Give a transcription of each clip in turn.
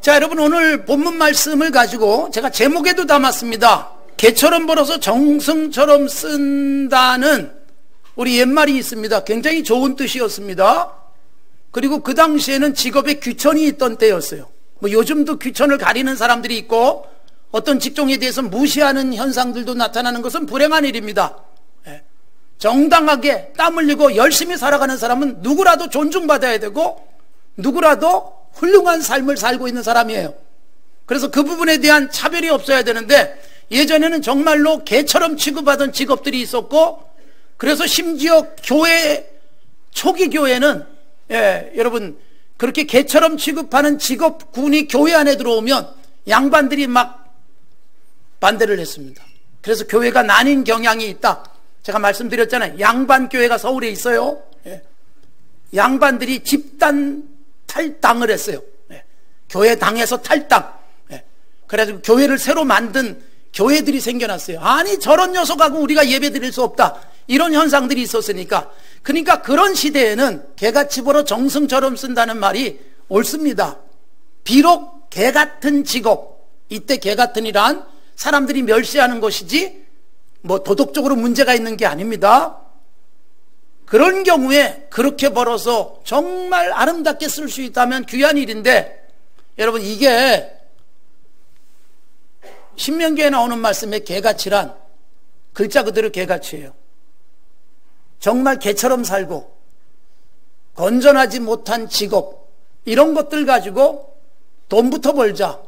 자, 여러분, 오늘 본문 말씀을 가지고 제가 제목에도 담았습니다. 개처럼 벌어서 정승처럼 쓴다는 우리 옛말이 있습니다. 굉장히 좋은 뜻이었습니다. 그리고 그 당시에는 직업에 귀천이 있던 때였어요. 뭐 요즘도 귀천을 가리는 사람들이 있고 어떤 직종에 대해서 무시하는 현상들도 나타나는 것은 불행한 일입니다. 정당하게 땀 흘리고 열심히 살아가는 사람은 누구라도 존중받아야 되고 누구라도 훌륭한 삶을 살고 있는 사람이에요. 그래서 그 부분에 대한 차별이 없어야 되는데 예전에는 정말로 개처럼 취급하던 직업들이 있었고, 그래서 심지어 교회, 초기 교회는 여러분 그렇게 개처럼 취급하는 직업군이 교회 안에 들어오면 양반들이 막 반대를 했습니다. 그래서 교회가 나뉜 경향이 있다. 제가 말씀드렸잖아요. 양반 교회가 서울에 있어요. 양반들이 집단 탈당을 했어요. 교회 당에서 탈당. 그래가지고 교회를 새로 만든 교회들이 생겨났어요. 아니, 저런 녀석하고 우리가 예배 드릴 수 없다. 이런 현상들이 있었으니까. 그러니까 그런 시대에는 개같이 벌어 정승처럼 쓴다는 말이 옳습니다. 비록 개 같은 직업, 이때 개 같은이란 사람들이 멸시하는 것이지 뭐 도덕적으로 문제가 있는 게 아닙니다. 그런 경우에 그렇게 벌어서 정말 아름답게 쓸 수 있다면 귀한 일인데, 여러분 이게 신명기에 나오는 말씀의 개같이란 글자 그대로 개같이예요. 정말 개처럼 살고 건전하지 못한 직업, 이런 것들 가지고 돈부터 벌자,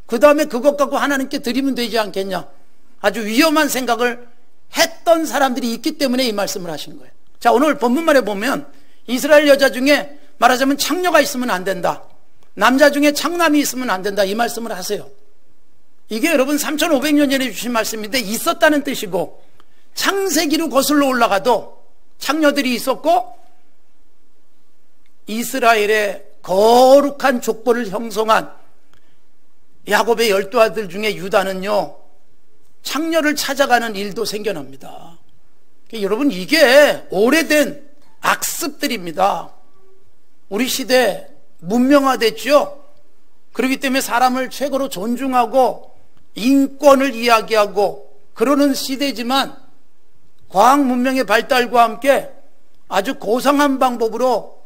그 다음에 그것 갖고 하나님께 드리면 되지 않겠냐, 아주 위험한 생각을 했던 사람들이 있기 때문에 이 말씀을 하신 거예요. 자, 오늘 본문말에 보면 이스라엘 여자 중에 말하자면 창녀가 있으면 안 된다, 남자 중에 창남이 있으면 안 된다, 이 말씀을 하세요. 이게 여러분 3500년 전에 주신 말씀인데 있었다는 뜻이고, 창세기로 거슬러 올라가도 창녀들이 있었고, 이스라엘의 거룩한 족보를 형성한 야곱의 12아들 중에 유다는요 창녀를 찾아가는 일도 생겨납니다. 여러분 이게 오래된 악습들입니다. 우리 시대 문명화됐죠. 그렇기 때문에 사람을 최고로 존중하고 인권을 이야기하고 그러는 시대지만, 과학 문명의 발달과 함께 아주 고상한 방법으로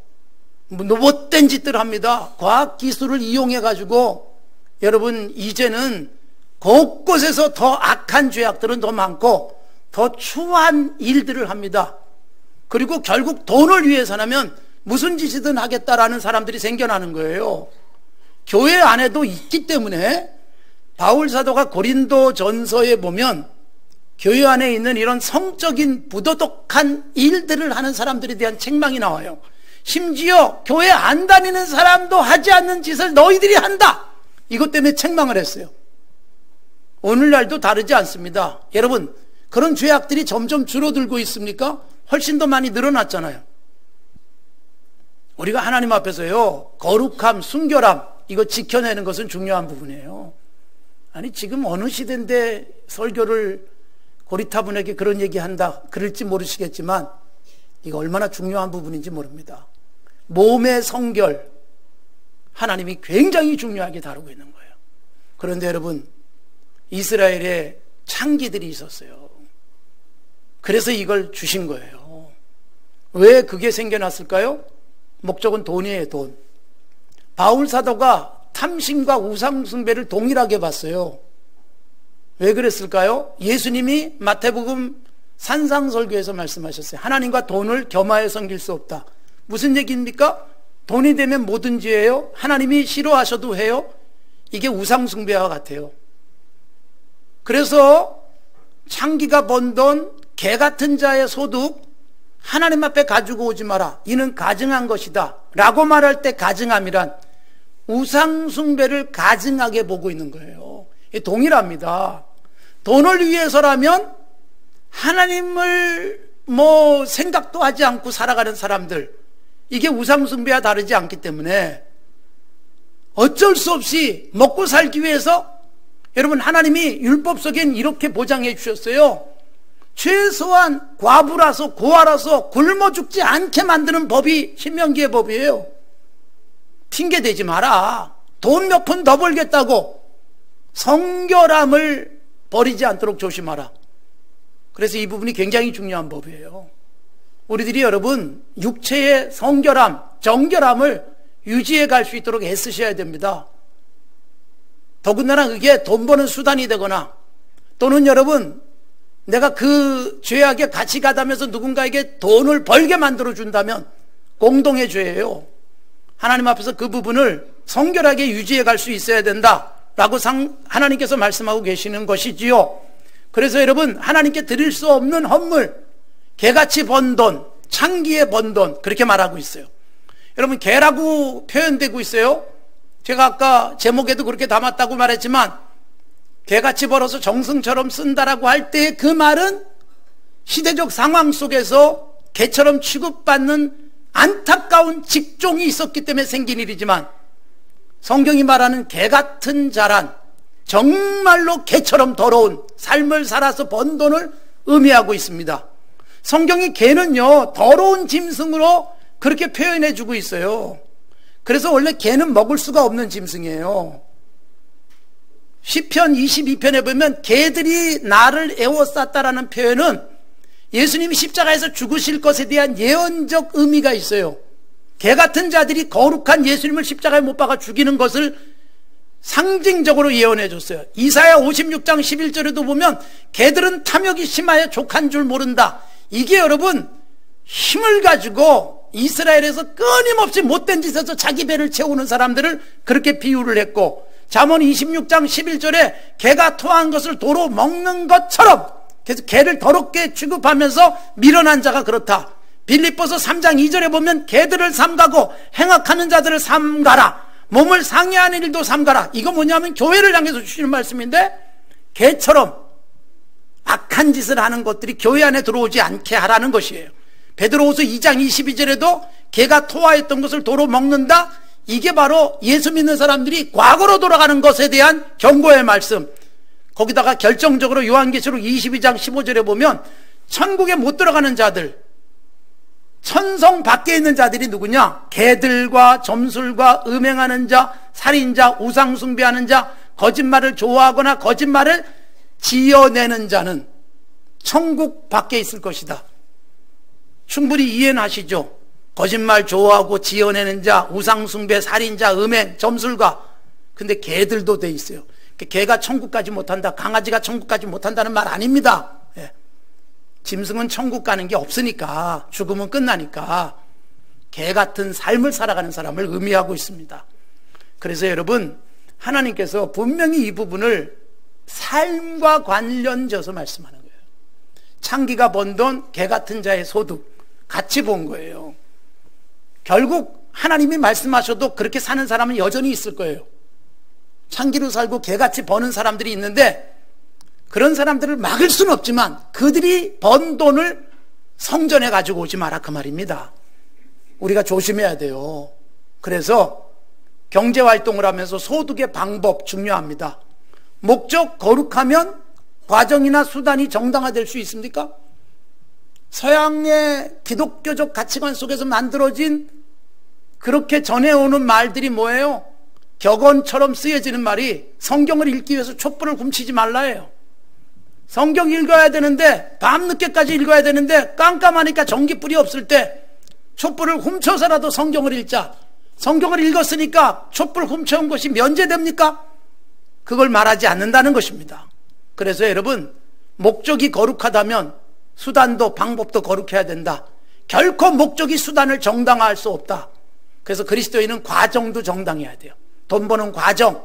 못된 짓들을 합니다. 과학 기술을 이용해 가지고 여러분 이제는 곳곳에서 더 악한 죄악들은 더 많고 더 추한 일들을 합니다. 그리고 결국 돈을 위해서라면 무슨 짓이든 하겠다라는 사람들이 생겨나는 거예요. 교회 안에도 있기 때문에 바울 사도가 고린도 전서에 보면 교회 안에 있는 이런 성적인 부도덕한 일들을 하는 사람들에 대한 책망이 나와요. 심지어 교회 안 다니는 사람도 하지 않는 짓을 너희들이 한다, 이것 때문에 책망을 했어요. 오늘날도 다르지 않습니다. 여러분 그런 죄악들이 점점 줄어들고 있습니까? 훨씬 더 많이 늘어났잖아요. 우리가 하나님 앞에서요 거룩함, 순결함, 이거 지켜내는 것은 중요한 부분이에요. 아니 지금 어느 시대인데 설교를 고리타분하게 그런 얘기한다 그럴지 모르시겠지만 이거 얼마나 중요한 부분인지 모릅니다. 몸의 성결, 하나님이 굉장히 중요하게 다루고 있는 거예요. 그런데 여러분 이스라엘에 창기들이 있었어요. 그래서 이걸 주신 거예요. 왜 그게 생겨났을까요? 목적은 돈이에요. 돈. 바울 사도가 탐심과 우상숭배를 동일하게 봤어요. 왜 그랬을까요? 예수님이 마태복음 산상설교에서 말씀하셨어요. 하나님과 돈을 겸하여 섬길 수 없다. 무슨 얘기입니까? 돈이 되면 뭐든지 해요. 하나님이 싫어하셔도 해요. 이게 우상숭배와 같아요. 그래서 창기가 번 돈, 개 같은 자의 소득 하나님 앞에 가지고 오지 마라, 이는 가증한 것이다 라고 말할 때 가증함이란 우상숭배를 가증하게 보고 있는 거예요. 동일합니다. 돈을 위해서라면 하나님을 생각도 하지 않고 살아가는 사람들, 이게 우상숭배와 다르지 않기 때문에 어쩔 수 없이 먹고 살기 위해서, 여러분 하나님이 율법 속엔 이렇게 보장해 주셨어요. 최소한 과부라서 고아라서 굶어 죽지 않게 만드는 법이 신명기의 법이에요. 핑계 대지 마라. 돈 몇 푼 더 벌겠다고 성결함을 버리지 않도록 조심하라. 그래서 이 부분이 굉장히 중요한 법이에요. 우리들이 여러분 육체의 성결함, 정결함을 유지해 갈 수 있도록 애쓰셔야 됩니다. 더군다나 그게 돈 버는 수단이 되거나 또는 여러분 내가 그 죄악에 같이 가다면서 누군가에게 돈을 벌게 만들어 준다면 공동의 죄예요. 하나님 앞에서 그 부분을 성결하게 유지해 갈 수 있어야 된다라고 하나님께서 말씀하고 계시는 것이지요. 그래서 여러분 하나님께 드릴 수 없는 헌물, 개같이 번 돈, 창기에 번 돈 그렇게 말하고 있어요. 여러분 개라고 표현되고 있어요. 제가 아까 제목에도 그렇게 담았다고 말했지만 개같이 벌어서 정승처럼 쓴다라고 할 때 그 말은 시대적 상황 속에서 개처럼 취급받는 안타까운 직종이 있었기 때문에 생긴 일이지만 성경이 말하는 개같은 자란 정말로 개처럼 더러운 삶을 살아서 번 돈을 의미하고 있습니다. 성경이 개는요 더러운 짐승으로 그렇게 표현해 주고 있어요. 그래서 원래 개는 먹을 수가 없는 짐승이에요. 시편 22편에 보면 개들이 나를 애워쌌다라는 표현은 예수님이 십자가에서 죽으실 것에 대한 예언적 의미가 있어요. 개 같은 자들이 거룩한 예수님을 십자가에 못 박아 죽이는 것을 상징적으로 예언해 줬어요. 이사야 56장 11절에도 보면 개들은 탐욕이 심하여 족한 줄 모른다. 이게 여러분 힘을 가지고 이스라엘에서 끊임없이 못된 짓에서 자기 배를 채우는 사람들을 그렇게 비유를 했고, 잠언 26장 11절에 개가 토한 것을 도로 먹는 것처럼, 그래서 개를 더럽게 취급하면서 밀어난 자가 그렇다. 빌립보서 3장 2절에 보면 개들을 삼가고 행악하는 자들을 삼가라. 몸을 상해하는 일도 삼가라. 이거 뭐냐면 교회를 향해서 주시는 말씀인데, 개처럼 악한 짓을 하는 것들이 교회 안에 들어오지 않게 하라는 것이에요. 베드로후서 2장 22절에도 개가 토하였던 것을 도로 먹는다. 이게 바로 예수 믿는 사람들이 과거로 돌아가는 것에 대한 경고의 말씀. 거기다가 결정적으로 요한계시록 22장 15절에 보면 천국에 못 들어가는 자들, 천성 밖에 있는 자들이 누구냐? 개들과 점술과 음행하는 자, 살인자, 우상숭배하는 자, 거짓말을 좋아하거나 거짓말을 지어내는 자는 천국 밖에 있을 것이다. 충분히 이해는 하시죠? 거짓말 좋아하고 지어내는 자, 우상숭배, 살인자, 음행, 점술가. 근데 개들도 돼 있어요. 개가 천국까지 못한다, 강아지가 천국까지 못한다는 말 아닙니다. 예. 짐승은 천국 가는 게 없으니까, 죽으면 끝나니까 개 같은 삶을 살아가는 사람을 의미하고 있습니다. 그래서 여러분, 하나님께서 분명히 이 부분을 삶과 관련져서 말씀하는 거예요. 창기가 번 돈, 개 같은 자의 소득 같이 본 거예요. 결국 하나님이 말씀하셔도 그렇게 사는 사람은 여전히 있을 거예요. 창기로 살고 개같이 버는 사람들이 있는데, 그런 사람들을 막을 수는 없지만 그들이 번 돈을 성전에 가지고 오지 마라, 그 말입니다. 우리가 조심해야 돼요. 그래서 경제활동을 하면서 소득의 방법 중요합니다. 목적 거룩하면 과정이나 수단이 정당화될 수 있습니까? 서양의 기독교적 가치관 속에서 만들어진 그렇게 전해오는 말들이 뭐예요? 격언처럼 쓰여지는 말이 성경을 읽기 위해서 촛불을 훔치지 말라예요. 성경 읽어야 되는데, 밤늦게까지 읽어야 되는데 깜깜하니까 전기불이 없을 때 촛불을 훔쳐서라도 성경을 읽자. 성경을 읽었으니까 촛불 훔쳐온 것이 면제됩니까? 그걸 말하지 않는다는 것입니다. 그래서 여러분, 목적이 거룩하다면 수단도 방법도 거룩해야 된다. 결코 목적이 수단을 정당화할 수 없다. 그래서 그리스도인은 과정도 정당해야 돼요. 돈 버는 과정,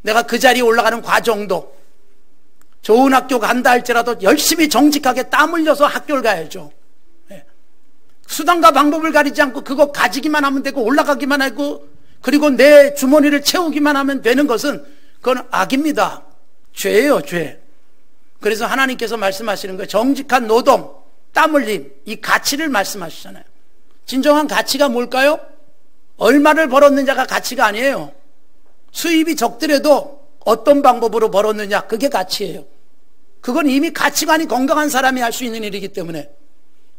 내가 그 자리에 올라가는 과정도, 좋은 학교 간다 할지라도 열심히 정직하게 땀 흘려서 학교를 가야죠. 수단과 방법을 가리지 않고 그거 가지기만 하면 되고 올라가기만 하고 그리고 내 주머니를 채우기만 하면 되는 것은 그건 악입니다. 죄예요, 죄. 그래서 하나님께서 말씀하시는 거예요. 정직한 노동, 땀 흘림, 이 가치를 말씀하시잖아요. 진정한 가치가 뭘까요? 얼마를 벌었느냐가 가치가 아니에요. 수입이 적더라도 어떤 방법으로 벌었느냐, 그게 가치예요. 그건 이미 가치관이 건강한 사람이 할 수 있는 일이기 때문에,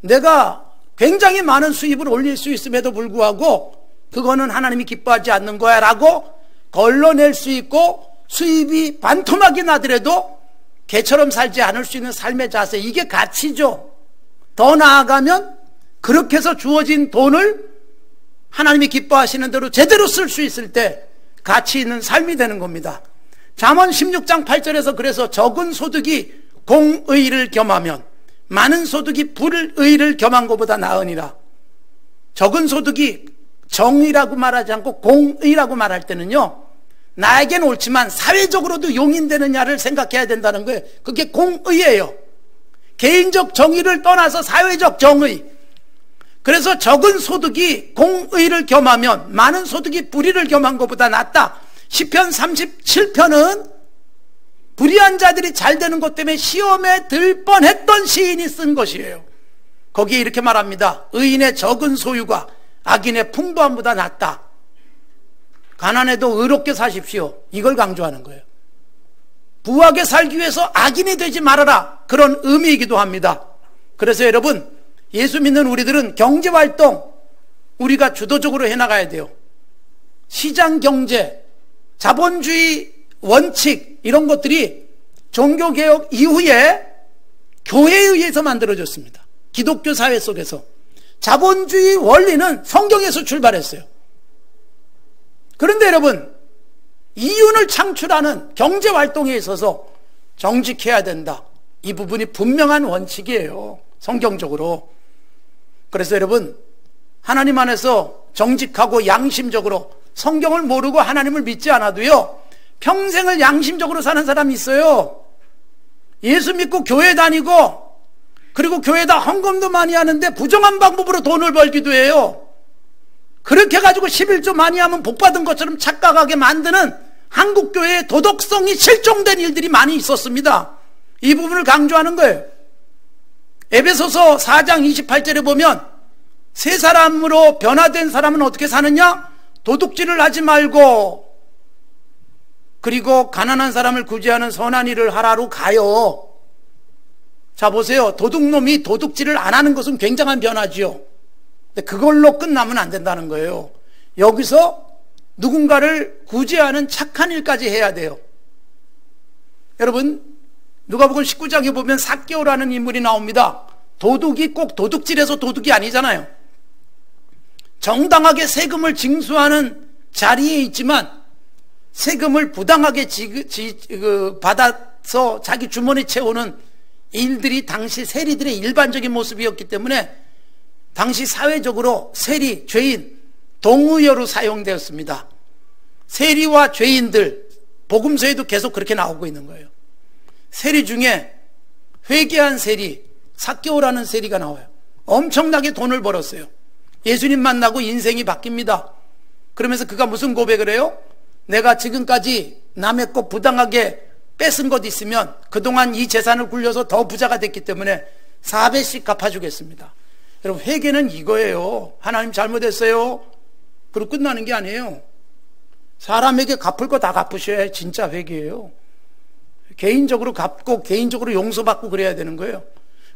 내가 굉장히 많은 수입을 올릴 수 있음에도 불구하고 그거는 하나님이 기뻐하지 않는 거야 라고 걸러낼 수 있고 수입이 반토막이 나더라도 개처럼 살지 않을 수 있는 삶의 자세, 이게 가치죠. 더 나아가면 그렇게 해서 주어진 돈을 하나님이 기뻐하시는 대로 제대로 쓸 수 있을 때 가치 있는 삶이 되는 겁니다. 잠언 16장 8절에서 그래서 적은 소득이 공의를 겸하면 많은 소득이 불의를 겸한 것보다 나으니라. 적은 소득이 정의라고 말하지 않고 공의라고 말할 때는요, 나에겐 옳지만 사회적으로도 용인되느냐를 생각해야 된다는 거예요. 그게 공의예요. 개인적 정의를 떠나서 사회적 정의. 그래서 적은 소득이 공의를 겸하면 많은 소득이 불의를 겸한 것보다 낫다. 시편 37편은 불의한 자들이 잘 되는 것 때문에 시험에 들 뻔했던 시인이 쓴 것이에요. 거기에 이렇게 말합니다. 의인의 적은 소유가 악인의 풍부함보다 낫다. 가난해도 의롭게 사십시오. 이걸 강조하는 거예요. 부하게 살기 위해서 악인이 되지 말아라. 그런 의미이기도 합니다. 그래서 여러분, 예수 믿는 우리들은 경제활동 우리가 주도적으로 해나가야 돼요. 시장경제, 자본주의 원칙, 이런 것들이 종교개혁 이후에 교회에 의해서 만들어졌습니다. 기독교 사회 속에서. 자본주의 원리는 성경에서 출발했어요. 그런데 여러분, 이윤을 창출하는 경제활동에 있어서 정직해야 된다. 이 부분이 분명한 원칙이에요. 성경적으로. 그래서 여러분, 하나님 안에서 정직하고 양심적으로 성경을 모르고 하나님을 믿지 않아도요, 평생을 양심적으로 사는 사람이 있어요. 예수 믿고 교회 다니고 그리고 교회에다 헌금도 많이 하는데 부정한 방법으로 돈을 벌기도 해요. 그렇게 가지고 11조 많이 하면 복받은 것처럼 착각하게 만드는 한국교회의 도덕성이 실종된 일들이 많이 있었습니다. 이 부분을 강조하는 거예요. 에베소서 4장 28절에 보면 새 사람으로 변화된 사람은 어떻게 사느냐? 도둑질을 하지 말고 그리고 가난한 사람을 구제하는 선한 일을 하라로 가요. 자, 보세요. 도둑놈이 도둑질을 안 하는 것은 굉장한 변화지요. 근데 그걸로 끝나면 안 된다는 거예요. 여기서 누군가를 구제하는 착한 일까지 해야 돼요. 여러분, 누가복음 19장에 보면 삭개오라는 인물이 나옵니다. 도둑이 꼭 도둑질해서 도둑이 아니잖아요. 정당하게 세금을 징수하는 자리에 있지만 세금을 부당하게 받아서 자기 주머니 채우는 일들이 당시 세리들의 일반적인 모습이었기 때문에 당시 사회적으로 세리, 죄인, 동의어로 사용되었습니다. 세리와 죄인들, 복음서에도 계속 그렇게 나오고 있는 거예요. 세리 중에 회개한 세리, 삭개오라는 세리가 나와요. 엄청나게 돈을 벌었어요. 예수님 만나고 인생이 바뀝니다. 그러면서 그가 무슨 고백을 해요? 내가 지금까지 남의 것 부당하게 뺏은 것 있으면 그동안 이 재산을 굴려서 더 부자가 됐기 때문에 4배씩 갚아주겠습니다. 여러분, 회개는 이거예요. 하나님 잘못했어요. 그리고 끝나는 게 아니에요. 사람에게 갚을 거 다 갚으셔야 진짜 회개예요. 개인적으로 갚고 개인적으로 용서받고 그래야 되는 거예요.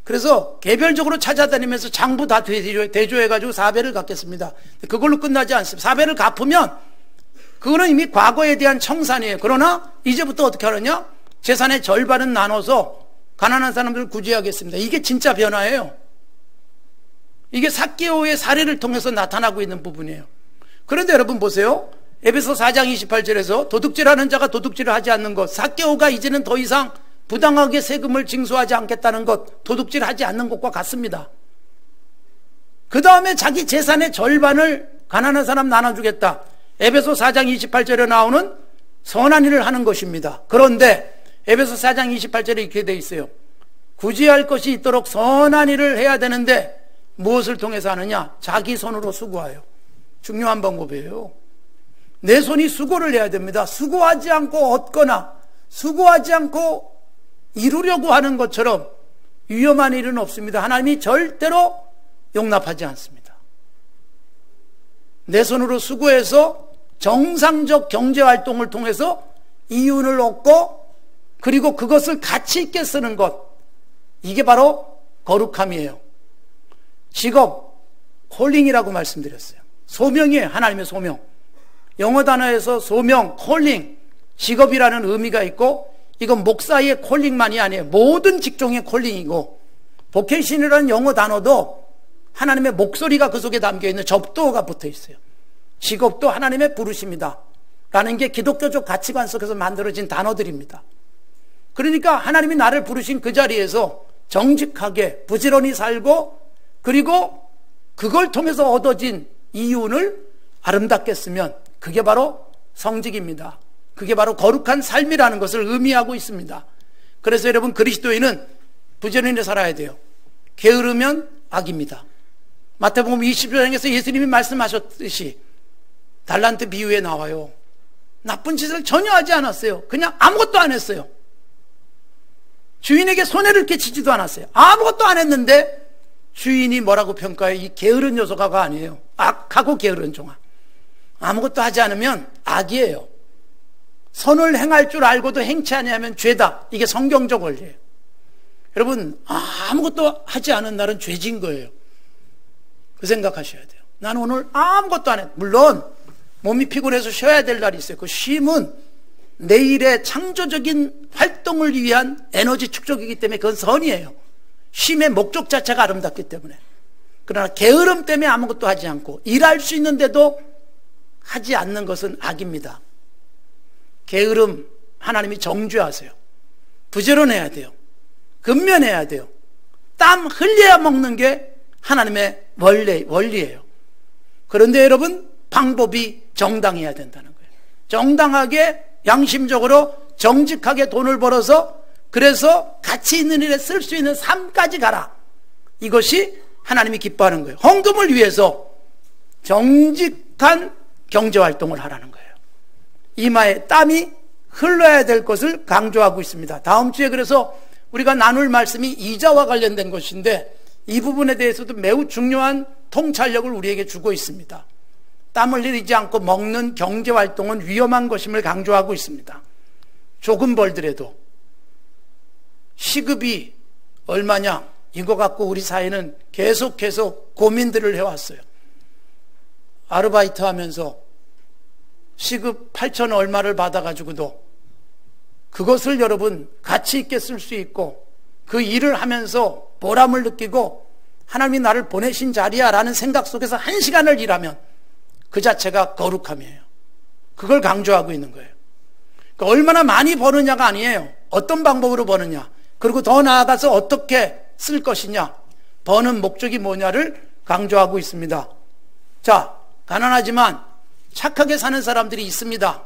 그래서 개별적으로 찾아다니면서 장부 다 대조해가지고 4배를 갚겠습니다. 그걸로 끝나지 않습니다. 4배를 갚으면 그거는 이미 과거에 대한 청산이에요. 그러나 이제부터 어떻게 하느냐? 재산의 절반은 나눠서 가난한 사람들을 구제하겠습니다. 이게 진짜 변화예요. 이게 삭개오의 사례를 통해서 나타나고 있는 부분이에요. 그런데 여러분 보세요. 에베소 4장 28절에서 도둑질하는 자가 도둑질을 하지 않는 것, 삭개오가 이제는 더 이상 부당하게 세금을 징수하지 않겠다는 것, 도둑질하지 않는 것과 같습니다. 그 다음에 자기 재산의 절반을 가난한 사람 나눠주겠다. 에베소 4장 28절에 나오는 선한 일을 하는 것입니다. 그런데 에베소 4장 28절에 이렇게 되어 있어요. 구제할 것이 있도록 선한 일을 해야 되는데 무엇을 통해서 하느냐? 자기 손으로 수고하여. 중요한 방법이에요. 내 손이 수고를 해야 됩니다. 수고하지 않고 얻거나 수고하지 않고 이루려고 하는 것처럼 위험한 일은 없습니다. 하나님이 절대로 용납하지 않습니다. 내 손으로 수고해서 정상적 경제활동을 통해서 이윤을 얻고 그리고 그것을 가치 있게 쓰는 것, 이게 바로 거룩함이에요. 직업, 콜링이라고 말씀드렸어요. 소명이에요. 하나님의 소명. 영어 단어에서 소명, 콜링, 직업이라는 의미가 있고, 이건 목사의 콜링만이 아니에요. 모든 직종의 콜링이고, 보케이션이라는 영어 단어도 하나님의 목소리가 그 속에 담겨있는 접두어가 붙어 있어요. 직업도 하나님의 부르심이다 라는 게 기독교적 가치관 속에서 만들어진 단어들입니다. 그러니까 하나님이 나를 부르신 그 자리에서 정직하게 부지런히 살고, 그리고 그걸 통해서 얻어진 이윤을 아름답게 쓰면 그게 바로 성직입니다. 그게 바로 거룩한 삶이라는 것을 의미하고 있습니다. 그래서 여러분, 그리스도인은 부지런히 살아야 돼요. 게으르면 악입니다. 마태복음 20장에서 예수님이 말씀하셨듯이 달란트 비유에 나와요. 나쁜 짓을 전혀 하지 않았어요. 그냥 아무것도 안 했어요. 주인에게 손해를 끼치지도 않았어요. 아무것도 안 했는데 주인이 뭐라고 평가해요? 이 게으른 녀석아가 아니에요. 악하고 게으른 종아. 아무것도 하지 않으면 악이에요. 선을 행할 줄 알고도 행치 아니하면 죄다. 이게 성경적 원리예요. 여러분, 아무것도 하지 않은 날은 죄진 거예요. 그 생각하셔야 돼요. 나는 오늘 아무것도 안 했. 물론 몸이 피곤해서 쉬어야 될 날이 있어요. 그 쉼은 내일의 창조적인 활동을 위한 에너지 축적이기 때문에 그건 선이에요. 쉼의 목적 자체가 아름답기 때문에. 그러나 게으름 때문에 아무것도 하지 않고 일할 수 있는데도 하지 않는 것은 악입니다. 게으름 하나님이 정죄하세요. 부지런해야 돼요. 근면해야 돼요. 땀 흘려야 먹는 게 하나님의 원리예요. 그런데 여러분, 방법이 정당해야 된다는 거예요. 정당하게 양심적으로 정직하게 돈을 벌어서 그래서 가치 있는 일에 쓸 수 있는 삶까지 가라. 이것이 하나님이 기뻐하는 거예요. 헌금을 위해서 정직한 경제활동을 하라는 거예요. 이마에 땀이 흘러야 될 것을 강조하고 있습니다. 다음 주에 그래서 우리가 나눌 말씀이 이자와 관련된 것인데 이 부분에 대해서도 매우 중요한 통찰력을 우리에게 주고 있습니다. 땀을 흘리지 않고 먹는 경제활동은 위험한 것임을 강조하고 있습니다. 조금 벌더라도 시급이 얼마냐, 이거 갖고 우리 사회는 계속해서 고민들을 해왔어요. 아르바이트 하면서 시급 8천 얼마를 받아가지고도 그것을 여러분 가치 있게 쓸 수 있고 그 일을 하면서 보람을 느끼고 하나님이 나를 보내신 자리야 라는 생각 속에서 1시간을 일하면 그 자체가 거룩함이에요. 그걸 강조하고 있는 거예요. 그러니까 얼마나 많이 버느냐가 아니에요. 어떤 방법으로 버느냐, 그리고 더 나아가서 어떻게 쓸 것이냐, 버는 목적이 뭐냐를 강조하고 있습니다. 자, 가난하지만 착하게 사는 사람들이 있습니다.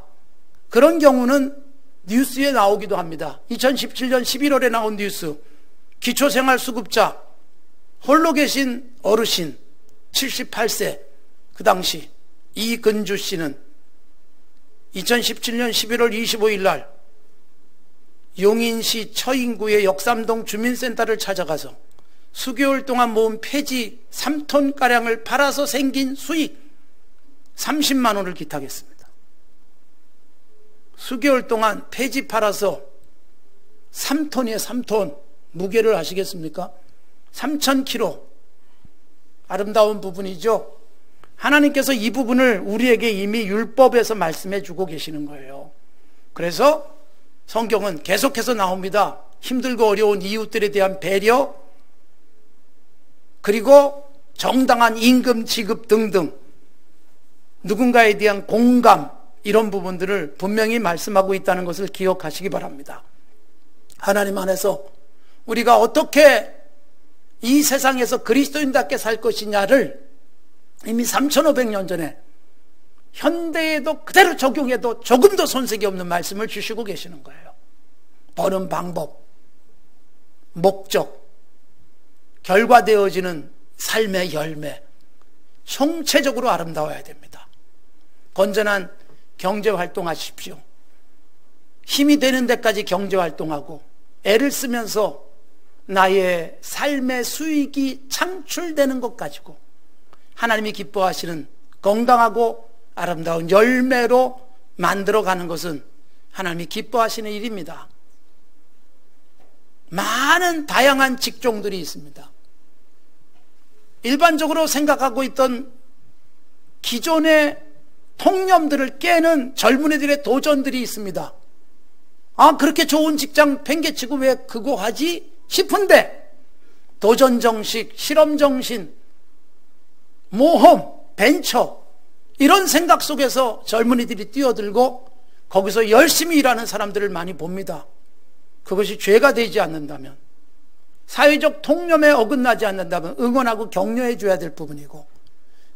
그런 경우는 뉴스에 나오기도 합니다. 2017년 11월에 나온 뉴스, 기초생활수급자 홀로 계신 어르신 78세, 그 당시 이근주 씨는 2017년 11월 25일 날 용인시 처인구의 역삼동 주민센터를 찾아가서 수개월 동안 모은 폐지 3톤가량을 팔아서 생긴 수익 30만 원을 기탁했습니다. 수개월 동안 폐지 팔아서 3톤이에요. 3톤. 무게를 아시겠습니까? 3,000kg. 아름다운 부분이죠. 하나님께서 이 부분을 우리에게 이미 율법에서 말씀해 주고 계시는 거예요. 그래서 성경은 계속해서 나옵니다. 힘들고 어려운 이웃들에 대한 배려, 그리고 정당한 임금 지급 등등 누군가에 대한 공감, 이런 부분들을 분명히 말씀하고 있다는 것을 기억하시기 바랍니다. 하나님 안에서 우리가 어떻게 이 세상에서 그리스도인답게 살 것이냐를 이미 3,500년 전에 현대에도 그대로 적용해도 조금도 손색이 없는 말씀을 주시고 계시는 거예요. 버는 방법, 목적, 결과되어지는 삶의 열매, 총체적으로 아름다워야 됩니다. 건전한 경제활동하십시오. 힘이 되는 데까지 경제활동하고 애를 쓰면서 나의 삶의 수익이 창출되는 것 가지고 하나님이 기뻐하시는 건강하고 아름다운 열매로 만들어가는 것은 하나님이 기뻐하시는 일입니다. 많은 다양한 직종들이 있습니다. 일반적으로 생각하고 있던 기존의 통념들을 깨는 젊은이들의 도전들이 있습니다. 그렇게 좋은 직장 팽개치고 왜 그거 하지 싶은데, 도전정식, 실험정신, 모험, 벤처, 이런 생각 속에서 젊은이들이 뛰어들고 거기서 열심히 일하는 사람들을 많이 봅니다. 그것이 죄가 되지 않는다면, 사회적 통념에 어긋나지 않는다면 응원하고 격려해 줘야 될 부분이고,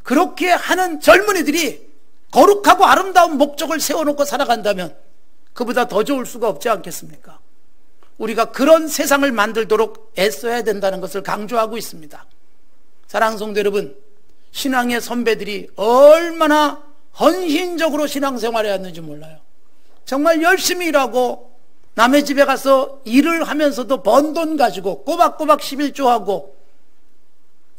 그렇게 하는 젊은이들이 거룩하고 아름다운 목적을 세워놓고 살아간다면 그보다 더 좋을 수가 없지 않겠습니까? 우리가 그런 세상을 만들도록 애써야 된다는 것을 강조하고 있습니다. 사랑하는 성도 여러분, 신앙의 선배들이 얼마나 헌신적으로 신앙생활을 했는지 몰라요. 정말 열심히 일하고 남의 집에 가서 일을 하면서도 번 돈 가지고 꼬박꼬박 11조하고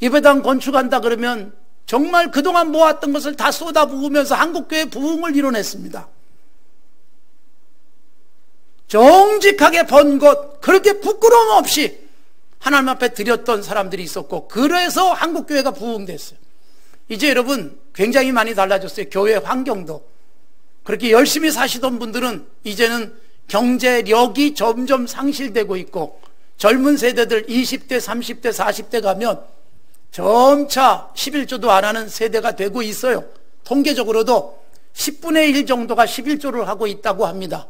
예배당 건축한다 그러면 정말 그동안 모았던 것을 다 쏟아부으면서 한국교회 부흥을 이뤄냈습니다. 정직하게 번 것, 그렇게 부끄러움 없이 하나님 앞에 드렸던 사람들이 있었고, 그래서 한국교회가 부흥됐어요. 이제 여러분 굉장히 많이 달라졌어요. 교회 환경도. 그렇게 열심히 사시던 분들은 이제는 경제력이 점점 상실되고 있고, 젊은 세대들 20대, 30대, 40대 가면 점차 11조도 안 하는 세대가 되고 있어요. 통계적으로도 10분의 1 정도가 11조를 하고 있다고 합니다.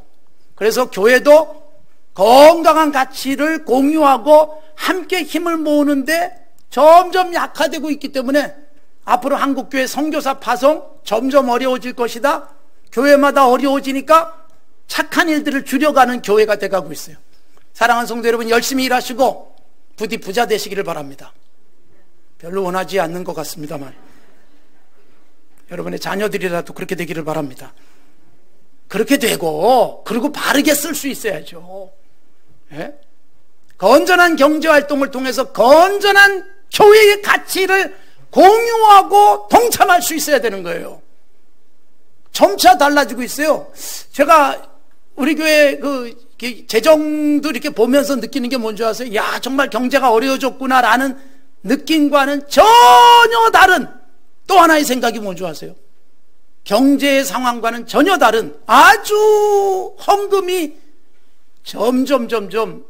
그래서 교회도 건강한 가치를 공유하고 함께 힘을 모으는데 점점 약화되고 있기 때문에 앞으로 한국교회 선교사 파송 점점 어려워질 것이다. 교회마다 어려워지니까 착한 일들을 줄여가는 교회가 돼가고 있어요. 사랑하는 성도 여러분, 열심히 일하시고 부디 부자 되시기를 바랍니다. 별로 원하지 않는 것 같습니다만 여러분의 자녀들이라도 그렇게 되기를 바랍니다. 그렇게 되고, 그리고 바르게 쓸 수 있어야죠. 예? 건전한 경제활동을 통해서 건전한 교회의 가치를 공유하고 동참할 수 있어야 되는 거예요. 점차 달라지고 있어요. 제가 우리 교회 재정도 이렇게 보면서 느끼는 게 뭔지 아세요? 야, 정말 경제가 어려워졌구나라는 느낌과는 전혀 다른 또 하나의 생각이 뭔지 아세요? 경제의 상황과는 전혀 다른 아주 헌금이 점점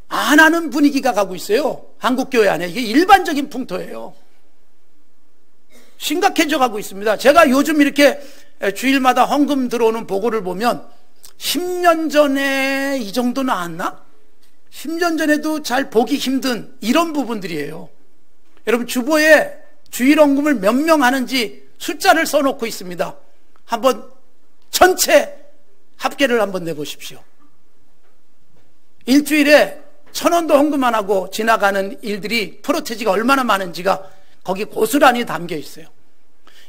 안 하는 분위기가 가고 있어요. 한국교회 안에. 이게 일반적인 풍토예요. 심각해져 가고 있습니다. 제가 요즘 이렇게 주일마다 헌금 들어오는 보고를 보면 10년 전에 이 정도 나왔나? 10년 전에도 잘 보기 힘든 이런 부분들이에요. 여러분, 주보에 주일 헌금을 몇 명 하는지 숫자를 써놓고 있습니다. 한번 전체 합계를 한번 내보십시오. 일주일에 1,000원도 헌금 안 하고 지나가는 일들이, 프로테지가 얼마나 많은지가 거기 고스란히 담겨 있어요.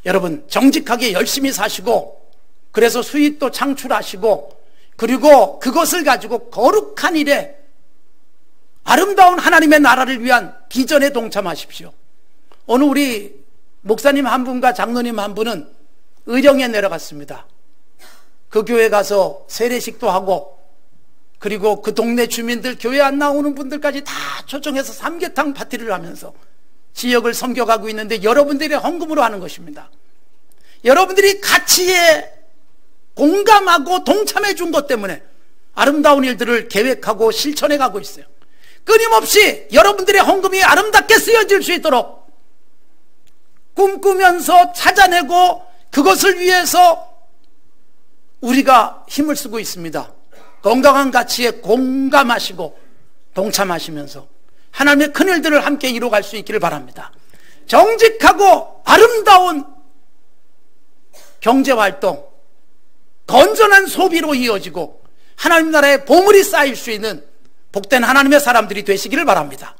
여러분, 정직하게 열심히 사시고, 그래서 수익도 창출하시고, 그리고 그것을 가지고 거룩한 일에, 아름다운 하나님의 나라를 위한 비전에 동참하십시오. 오늘 우리 목사님 한 분과 장로님 한 분은 의령에 내려갔습니다. 그 교회 가서 세례식도 하고, 그리고 그 동네 주민들, 교회 안 나오는 분들까지 다 초청해서 삼계탕 파티를 하면서 지역을 섬겨가고 있는데, 여러분들의 헌금으로 하는 것입니다. 여러분들이 가치에 공감하고 동참해 준 것 때문에 아름다운 일들을 계획하고 실천해 가고 있어요. 끊임없이 여러분들의 헌금이 아름답게 쓰여질 수 있도록 꿈꾸면서 찾아내고, 그것을 위해서 우리가 힘을 쓰고 있습니다. 건강한 가치에 공감하시고 동참하시면서 하나님의 큰 일들을 함께 이루어갈 수 있기를 바랍니다. 정직하고 아름다운 경제활동, 건전한 소비로 이어지고 하나님 나라의 보물이 쌓일 수 있는 복된 하나님의 사람들이 되시기를 바랍니다.